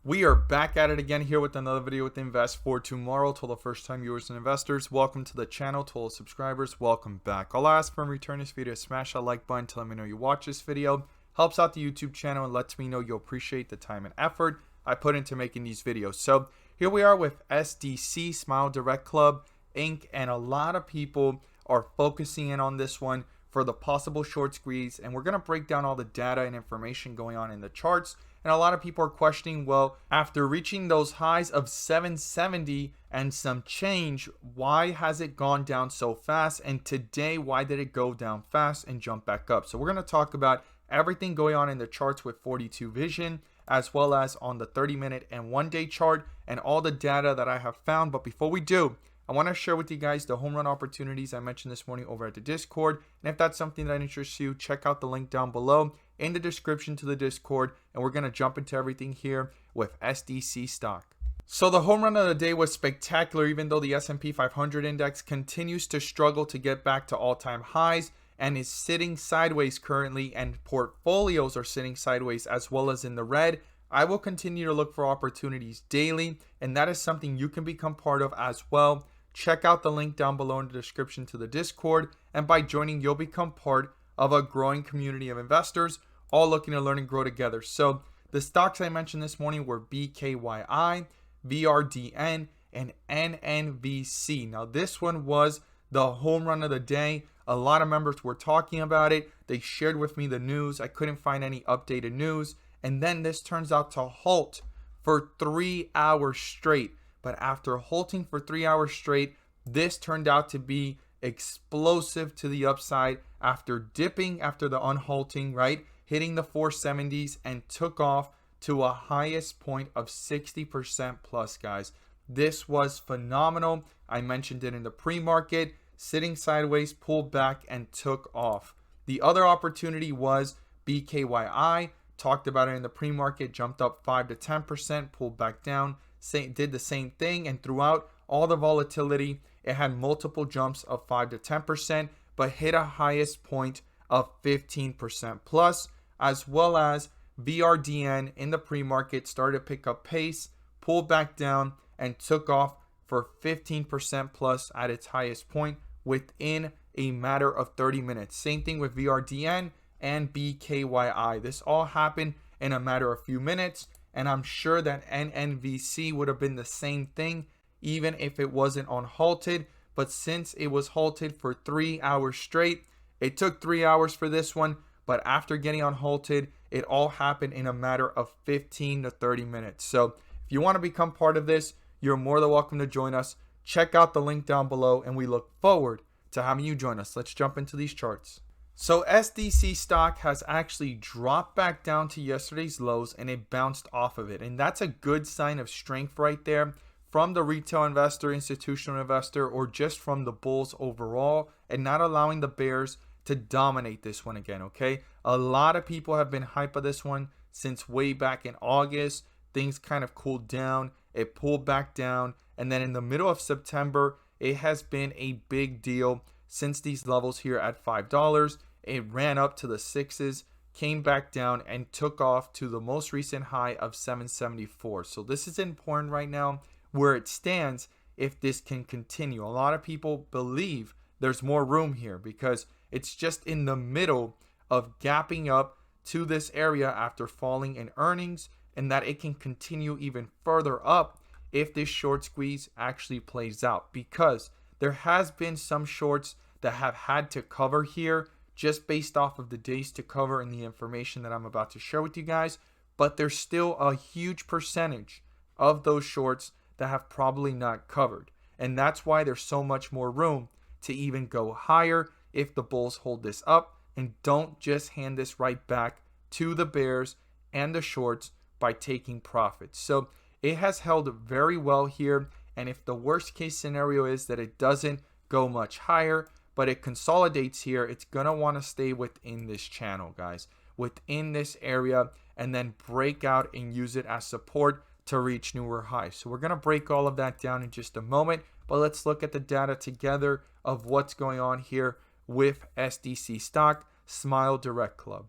We are back at it again here with another video with Invest for Tomorrow. To all the first time viewers and investors, welcome to the channel. To all subscribers, welcome back. All I ask for in return this video is smash that like button to let me know you watch this video. Helps out the YouTube channel and lets me know you appreciate the time and effort I put into making these videos. So here we are with SDC, Smile Direct Club Inc. And a lot of people are focusing in on this one for the possible short squeeze. And we're going to break down all the data and information going on in the charts. And a lot of people are questioning, well, after reaching those highs of 770 and some change, why has it gone down so fast? And today, why did it go down fast and jump back up? So we're going to talk about everything going on in the charts with 42 Vision, as well as on the 30-minute and one-day chart and all the data that I have found. But before we do, I want to share with you guys the home run opportunities I mentioned this morning over at the Discord. And if that's something that interests you, check out the link down below in the description to the Discord. And we're going to jump into everything here with SDC stock. So the home run of the day was spectacular, even though the S&P 500 index continues to struggle to get back to all-time highs and is sitting sideways currently, and portfolios are sitting sideways as well as in the red. I will continue to look for opportunities daily, and that is something you can become part of as well. Check out the link down below in the description to the Discord, and by joining, you'll become part of a growing community of investors, all looking to learn and grow together. So the stocks I mentioned this morning were BKYI, VRDN, and NNVC. Now this one was the home run of the day. A lot of members were talking about it. They shared with me the news. I couldn't find any updated news. And then this turns out to halt for 3 hours straight. But after halting for 3 hours straight, this turned out to be explosive to the upside after dipping after the unhalting, right? Hitting the 470s and took off to a highest point of 60% plus, guys. This was phenomenal. I mentioned it in the pre-market, sitting sideways, pulled back and took off. The other opportunity was BKYI. Talked about it in the pre-market, jumped up 5 to 10%, pulled back down, did the same thing, and throughout all the volatility, it had multiple jumps of 5 to 10%, but hit a highest point of 15% plus, as well as VRDN in the pre-market started to pick up pace, pulled back down, and took off for 15% plus at its highest point within a matter of 30 minutes. Same thing with VRDN and BKYI. This all happened in a matter of few minutes, and I'm sure that NNVC would have been the same thing even if it wasn't on halted. But since it was halted for 3 hours straight, it took 3 hours for this one, but after getting on halted, it all happened in a matter of 15 to 30 minutes. So if you want to become part of this, you're more than welcome to join us. Check out the link down below, and we look forward to having you join us. Let's jump into these charts. So SDC stock has actually dropped back down to yesterday's lows, and it bounced off of it. And that's a good sign of strength right there from the retail investor, institutional investor, or just from the bulls overall, and not allowing the bears to dominate this one again, okay? A lot of people have been hype of this one since way back in August. Things kind of cooled down. It pulled back down. And then in the middle of September, it has been a big deal since these levels here at $5. It ran up to the 6s, came back down, and took off to the most recent high of 774. So this is important right now where it stands if this can continue. A lot of people believe there's more room here because it's just in the middle of gapping up to this area after falling in earnings, and that it can continue even further up if this short squeeze actually plays out, because there has been some shorts that have had to cover here just based off of the days to cover and the information that I'm about to share with you guys. But there's still a huge percentage of those shorts that have probably not covered. And that's why there's so much more room to even go higher if the bulls hold this up and don't just hand this right back to the bears and the shorts by taking profits. So it has held very well here. And if the worst case scenario is that it doesn't go much higher, but it consolidates here, it's going to want to stay within this channel, guys, within this area, and then break out and use it as support to reach newer highs. So we're going to break all of that down in just a moment, but let's look at the data together of what's going on here with SDC stock, Smile Direct Club.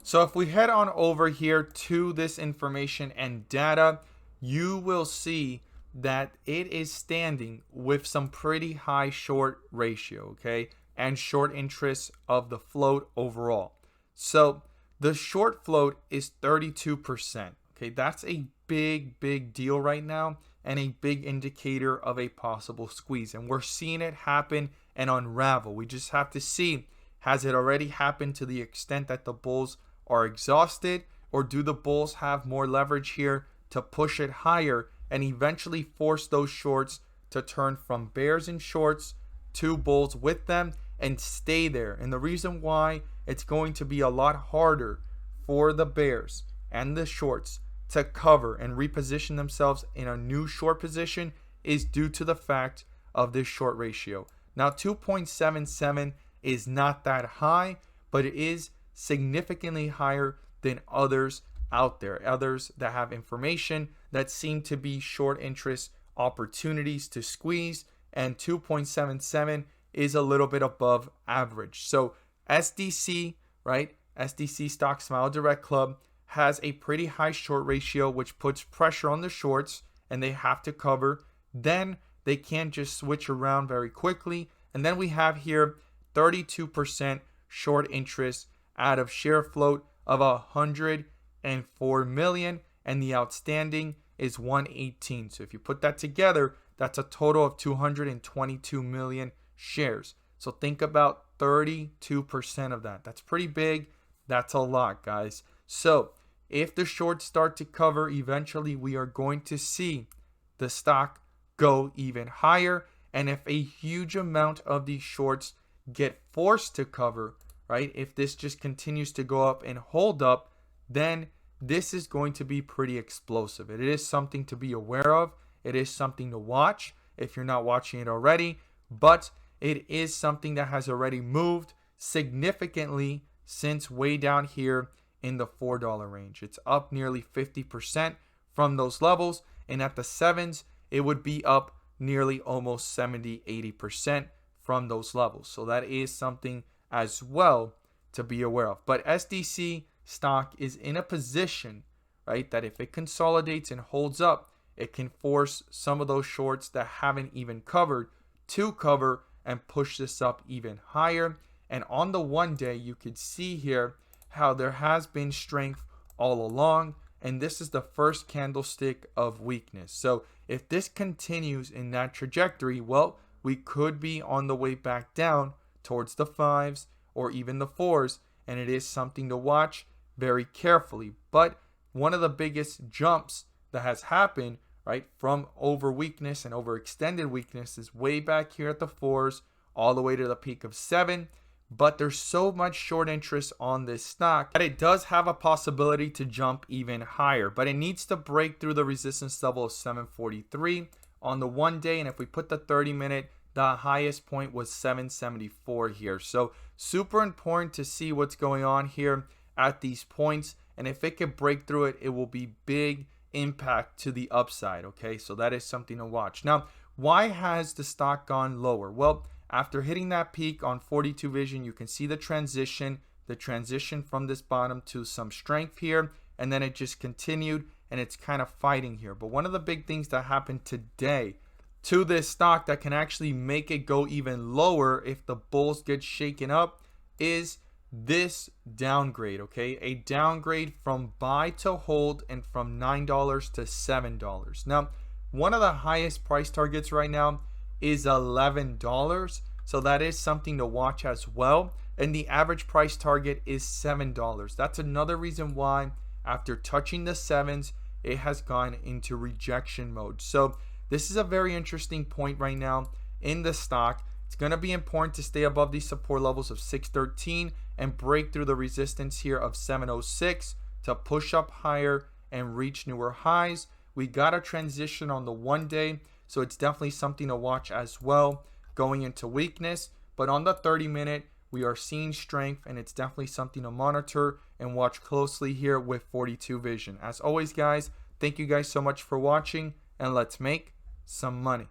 So if we head on over here to this information and data, you will see that it is standing with some pretty high short ratio, okay, and short interest of the float overall. So the short float is 32%. Okay, that's a big deal right now and a big indicator of a possible squeeze. And we're seeing it happen and unravel. We just have to see, has it already happened to the extent that the bulls are exhausted, or do the bulls have more leverage here to push it higher and eventually force those shorts to turn from bears and shorts to bulls with them and stay there? And the reason why it's going to be a lot harder for the bears and the shorts to cover and reposition themselves in a new short position is due to the fact of this short ratio. Now 2.77 is not that high, but it is significantly higher than others out there, others that have information that seem to be short interest opportunities to squeeze, and 2.77 is a little bit above average. So SDC, right? SDC Stock Smile Direct Club has a pretty high short ratio, which puts pressure on the shorts and they have to cover. Then they can't just switch around very quickly. And then we have here 32% short interest out of share float of 104 million, and the outstanding is 118. So if you put that together, that's a total of 222 million shares. So think about 32% of that. That's pretty big. That's a lot, guys. So if the shorts start to cover, eventually we are going to see the stock go even higher. And if a huge amount of these shorts get forced to cover, right, if this just continues to go up and hold up, then this is going to be pretty explosive. It is something to be aware of. It is something to watch if you're not watching it already. But it is something that has already moved significantly since way down here in the $4 range. It's up nearly 50% from those levels. And at the sevens, it would be up nearly almost 70-80% from those levels. So that is something as well to be aware of. But SDC stock is in a position, right, that if it consolidates and holds up, it can force some of those shorts that haven't even covered to cover and push this up even higher. And on the 1 day, you could see here how there has been strength all along, and this is the first candlestick of weakness. So if this continues in that trajectory, well, we could be on the way back down towards the 5s or even the 4s, and it is something to watch very carefully. But one of the biggest jumps that has happened, right, from over weakness and overextended weakness is way back here at the 4s all the way to the peak of 7. But there's so much short interest on this stock that it does have a possibility to jump even higher, but it needs to break through the resistance level of 743 on the 1 day. And if we put the 30-minute, the highest point was 774 here. So super important to see what's going on here at these points. And if it can break through it, it will be big impact to the upside. Okay, so that is something to watch. Now, why has the stock gone lower? Well, after hitting that peak on 42 vision, you can see the transition from this bottom to some strength here, and then it just continued and it's kind of fighting here. But one of the big things that happened today to this stock that can actually make it go even lower if the bulls get shaken up is this downgrade, okay? A downgrade from buy to hold and from $9 to $7. Now, one of the highest price targets right now is $11. So that is something to watch as well. And the average price target is $7. That's another reason why after touching the 7s, it has gone into rejection mode. So this is a very interesting point right now in the stock. It's going to be important to stay above these support levels of 613 and break through the resistance here of 706 to push up higher and reach newer highs. We got a transition on the 1 day. So it's definitely something to watch as well going into weakness. But on the 30-minute, we are seeing strength, and it's definitely something to monitor and watch closely here with 42 vision. As always, guys, thank you guys so much for watching, and let's make some money.